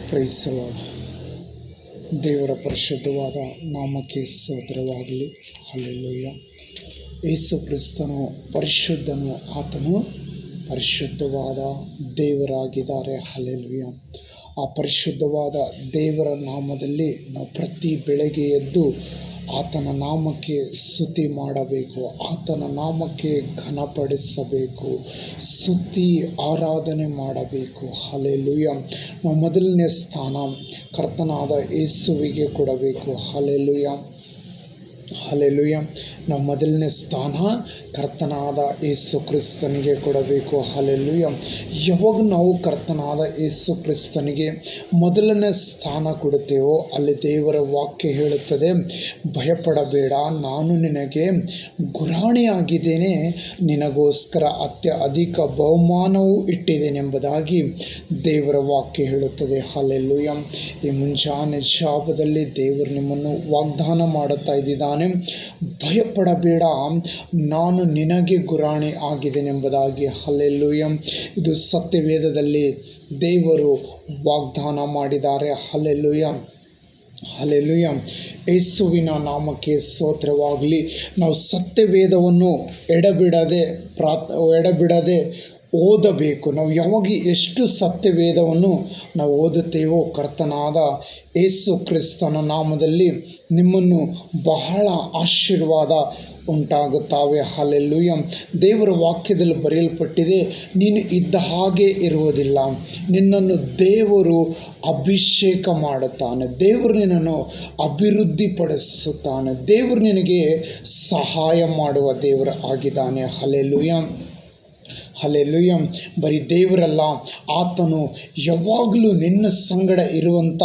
Price the lord. ದೇವರ ಪರಿಶುದ್ಧವಾದ ನಾಮಕ್ಕೆ ಸ್ತೋತ್ರವಾಗಲಿ. ಹಲ್ಲೆಲೂಯಾ. ಯೇಸು ಕ್ರಿಸ್ತನು ಪರಿಶುದ್ಧನು, ಆತನು ಪರಿಶುದ್ಧವಾದ ದೇವರಾಗಿದ್ದಾರೆ. ಹಲ್ಲೆಲೂಯಾ. ಆ ಪರಿಶುದ್ಧವಾದ ದೇವರ ನಾಮದಲ್ಲಿ ನಾವು ಪ್ರತಿ ಬೆಳಗ್ಗೆ ಎದ್ದು ಆತನ ನಾಮಕ್ಕೆ ಸ್ತುತಿ ಮಾಡಬೇಕು, ಆತನ ನಾಮಕ್ಕೆ ಘನಪಡಿಸಬೇಕು, ಸ್ತುತಿ ಆರಾಧನೆ ಮಾಡಬೇಕು. ಹಲ್ಲೆಲೂಯಾ. ನಾವು ಮೊದಲನೇ ಸ್ಥಾನ ಕರ್ತನಾದ ಯೇಸುವಿಗೆ ಕೊಡಬೇಕು. ಹಲ್ಲೆಲೂಯಾ. ಹಲ್ಲೆಲೂಯಾ. ನಾವು ಮೊದಲನೇ ಸ್ಥಾನ ಕರ್ತನಾದ ಯೇಸು ಕ್ರಿಸ್ತನಿಗೆ ಕೊಡಬೇಕು. ಹಲ್ಲೆಲೂಯಾ. ಯಾವಾಗ ನಾವು ಕರ್ತನಾದ ಯೇಸು ಕ್ರಿಸ್ತನಿಗೆ ಮೊದಲನೇ ಸ್ಥಾನ ಕೊಡುತ್ತೇವೋ ಅಲ್ಲಿ ದೇವರ ವಾಕ್ಯ ಹೇಳುತ್ತದೆ, ಭಯಪಡಬೇಡ, ನಾನು ನಿನಗೆ ಗುರಾಣಿಯಾಗಿದ್ದೇನೆ, ನಿನಗೋಸ್ಕರ ಅತ್ಯಧಿಕ ಬಹುಮಾನವೂ ಇಟ್ಟಿದ್ದೇನೆಂಬುದಾಗಿ ದೇವರ ವಾಕ್ಯ ಹೇಳುತ್ತದೆ. ಹಲ್ಲೆಲೂಯಾ. ಈ ಮುಂಜಾನೆ ಜಾವದಲ್ಲಿ ದೇವರು ನಿಮ್ಮನ್ನು ವಾಗ್ದಾನ ಮಾಡುತ್ತಾ ಇದ್ದಾನೆ, ಭಯಪಡಬೇಡ, ನಾನು ನಿನಗೆ ಗುರಾಣಿ ಆಗಿದ್ದೇನೆಂಬುದಾಗಿ. ಹಲ್ಲೆಲೂಯಾ. ಇದು ಸತ್ಯವೇದದಲ್ಲಿ ದೇವರು ವಾಗ್ದಾನ ಮಾಡಿದ್ದಾರೆ. ಹಲ್ಲೆಲೂಯಾ. ಹಲ್ಲೆಲೂಯಾ. ಯೇಸುವಿನ ನಾಮಕ್ಕೆ ಸ್ತೋತ್ರವಾಗಲಿ. ನಾವು ಸತ್ಯವೇದವನ್ನು ಎಡಬಿಡದೆ ಓದಬೇಕು. ನಾವು ಯಾವಾಗ ಎಷ್ಟು ಸತ್ಯವೇದವನ್ನು ನಾವು ಓದುತ್ತೇವೋ ಕರ್ತನಾದ ಯೇಸು ಕ್ರಿಸ್ತನ ನಾಮದಲ್ಲಿ ನಿಮ್ಮನ್ನು ಬಹಳ ಆಶೀರ್ವಾದ ಉಂಟಾಗುತ್ತವೆ. ಹಲ್ಲೆಲೂಯಾ. ದೇವರ ವಾಕ್ಯದಲ್ಲಿ ಬರೆಯಲ್ಪಟ್ಟಿದೆ, ನೀನು ಇದ್ದ ಹಾಗೆ ಇರುವುದಿಲ್ಲ, ನಿನ್ನನ್ನು ದೇವರು ಅಭಿಷೇಕ ಮಾಡುತ್ತಾನೆ, ದೇವರು ನಿನ್ನನ್ನು ಅಭಿವೃದ್ಧಿಪಡಿಸುತ್ತಾನೆ, ದೇವರು ನಿನಗೆ ಸಹಾಯ ಮಾಡುವ ದೇವರು ಆಗಿದ್ದಾನೆ. ಹಲ್ಲೆಲೂಯಾ. ಹಲ್ಲೆಲೂಯಾ. ಬರೀ ದೇವರಲ್ಲ, ಆತನು ಯಾವಾಗಲೂ ನಿನ್ನ ಸಂಗಡ ಇರುವಂಥ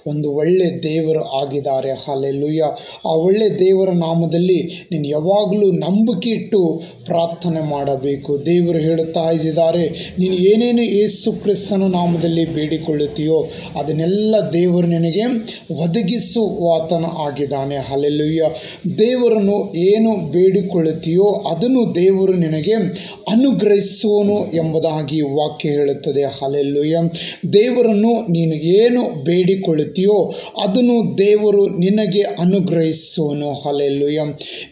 ಒಂದು ಒಳ್ಳೆ ದೇವರು ಆಗಿದ್ದಾರೆ. ಹಲ್ಲೆಲೂಯಾ. ಆ ಒಳ್ಳೆ ದೇವರ ನಾಮದಲ್ಲಿ ನೀನು ಯಾವಾಗಲೂ ನಂಬಿಕೆ ಇಟ್ಟು ಪ್ರಾರ್ಥನೆ ಮಾಡಬೇಕು. ದೇವರು ಹೇಳುತ್ತಾ ಇದ್ದಾರೆ, ನೀನು ಏನೇನು ಯೇಸು ಕ್ರಿಸ್ತನ ನಾಮದಲ್ಲಿ ಬೇಡಿಕೊಳ್ಳುತ್ತೀಯೋ ಅದನ್ನೆಲ್ಲ ದೇವರು ನಿನಗೆ ಒದಗಿಸುವಾತನ ಆಗಿದ್ದಾನೆ. ಹಲ್ಲೆಲೂಯಾ. ದೇವರನ್ನು ಏನು ಬೇಡಿಕೊಳ್ಳುತ್ತೀಯೋ ಅದನ್ನು ದೇವರು ನಿನಗೆ ಅನುಗ್ರಹಿಸುವನು ಎಂಬುದಾಗಿ ವಾಕ್ಯ ಹೇಳುತ್ತದೆ. ಹಲ್ಲೆಲೂಯಾ. ದೇವರನ್ನು ನೀನು ಏನು ಬೇಡಿಕೊಳ್ಳುತ್ತೀಯೋ ಅದನ್ನು ದೇವರು ನಿನಗೆ ಅನುಗ್ರಹಿಸುವನು. ಹಲ್ಲೆಲೂಯಾ.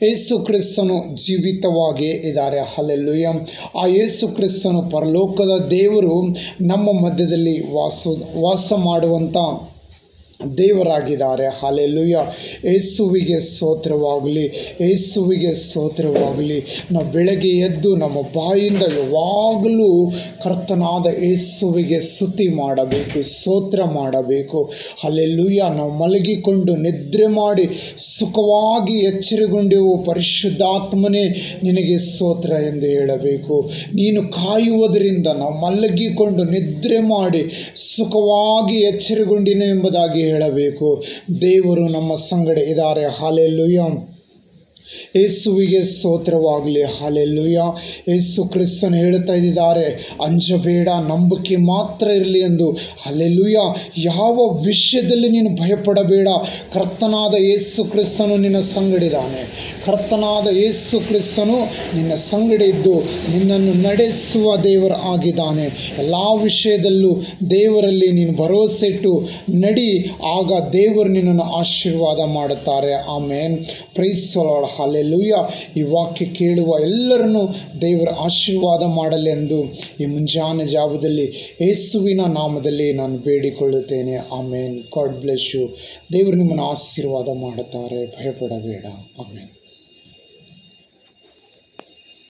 ಯೇಸು ಕ್ರಿಸ್ತನು ಜೀವಿತವಾಗಿ ಇದ್ದಾರೆ. ಹಲ್ಲೆಲೂಯಾ. ಆ ಯೇಸು ಕ್ರಿಸ್ತನು ಪರಲೋಕದ ದೇವರು ನಮ್ಮ ಮಧ್ಯದಲ್ಲಿ ವಾಸ ಮಾಡುವಂಥ ದೇವರಾಗಿದ್ದಾರೆ. ಹಲ್ಲೆಲೂಯಾ. ಯೇಸುವಿಗೆ ಸ್ತೋತ್ರವಾಗಲಿ, ಯೇಸುವಿಗೆ ಸ್ತೋತ್ರವಾಗಲಿ. ನಾವು ಬೆಳಗ್ಗೆ ಎದ್ದು ನಮ್ಮ ಬಾಯಿಂದ ಯಾವಾಗಲೂ ಕರ್ತನಾದ ಯೇಸುವಿಗೆ ಸ್ತುತಿ ಮಾಡಬೇಕು, ಸ್ತೋತ್ರ ಮಾಡಬೇಕು. ಹಲ್ಲೆಲೂಯಾ. ನಾವು ಮಲಗಿಕೊಂಡು ನಿದ್ರೆ ಮಾಡಿ ಸುಖವಾಗಿ ಎಚ್ಚರಗೊಂಡೆವು, ಪರಿಶುದ್ಧಾತ್ಮನೇ ನಿನಗೆ ಸ್ತೋತ್ರ ಎಂದು ಹೇಳಬೇಕು. ನೀನು ಕಾಯುವುದರಿಂದ ನಾವು ಮಲಗಿಕೊಂಡು ನಿದ್ರೆ ಮಾಡಿ ಸುಖವಾಗಿ ಎಚ್ಚರಗೊಂಡಿನ ಎಂಬುದಾಗಿ ಹೇಳಬೇಕು. ದೇವರು ನಮ್ಮ ಸಂಗಡ ಇದ್ದಾರೆ. ಹಲ್ಲೆಲೂಯಾ. ಯೇಸುವಿಗೆ ಸ್ತೋತ್ರವಾಗಲಿ. ಹಲ್ಲೆಲೂಯಾ. ಯೇಸು ಕ್ರಿಸ್ತನು ಹೇಳುತ್ತಾ ಇದ್ದಾರೆ, ಅಂಜಬೇಡ, ನಂಬಿಕೆ ಮಾತ್ರ ಇರಲಿ ಎಂದು. ಹಲ್ಲೆಲೂಯಾ. ಯಾವ ವಿಷಯದಲ್ಲಿ ನೀನು ಭಯಪಡಬೇಡ, ಕರ್ತನಾದ ಯೇಸು ಕ್ರಿಸ್ತನು ನಿನ್ನ ಸಂಗಡಿದ್ದಾನೆ. ಕರ್ತನಾದ ಯೇಸು ಕ್ರಿಸ್ತನು ನಿನ್ನ ಸಂಗಡ ಇದ್ದು ನಿನ್ನನ್ನು ನಡೆಸುವ ದೇವರು ಆಗಿದ್ದಾನೆ. ಎಲ್ಲ ವಿಷಯದಲ್ಲೂ ದೇವರಲ್ಲಿ ನೀನು ಭರವಸೆ ಇಟ್ಟು ನಡಿ, ಆಗ ದೇವರು ನಿನ್ನನ್ನು ಆಶೀರ್ವಾದ ಮಾಡುತ್ತಾರೆ. Amen. Praise the Lord. Hallelujah. ಈ ವಾಕ್ಯ ಕೇಳುವ ಎಲ್ಲರನ್ನೂ ದೇವರ ಆಶೀರ್ವಾದ ಮಾಡಲೆಂದು ಈ ಮುಂಜಾನೆ ಜಾವದಲ್ಲಿ ಯೇಸುವಿನ ನಾಮದಲ್ಲಿ ನಾನು ಬೇಡಿಕೊಳ್ಳುತ್ತೇನೆ. ಆಮೇನ್. God bless you. ದೇವರು ನಿಮ್ಮನ್ನು ಆಶೀರ್ವಾದ ಮಾಡುತ್ತಾರೆ. ಭಯಪಡಬೇಡ. ಆಮೇನ್.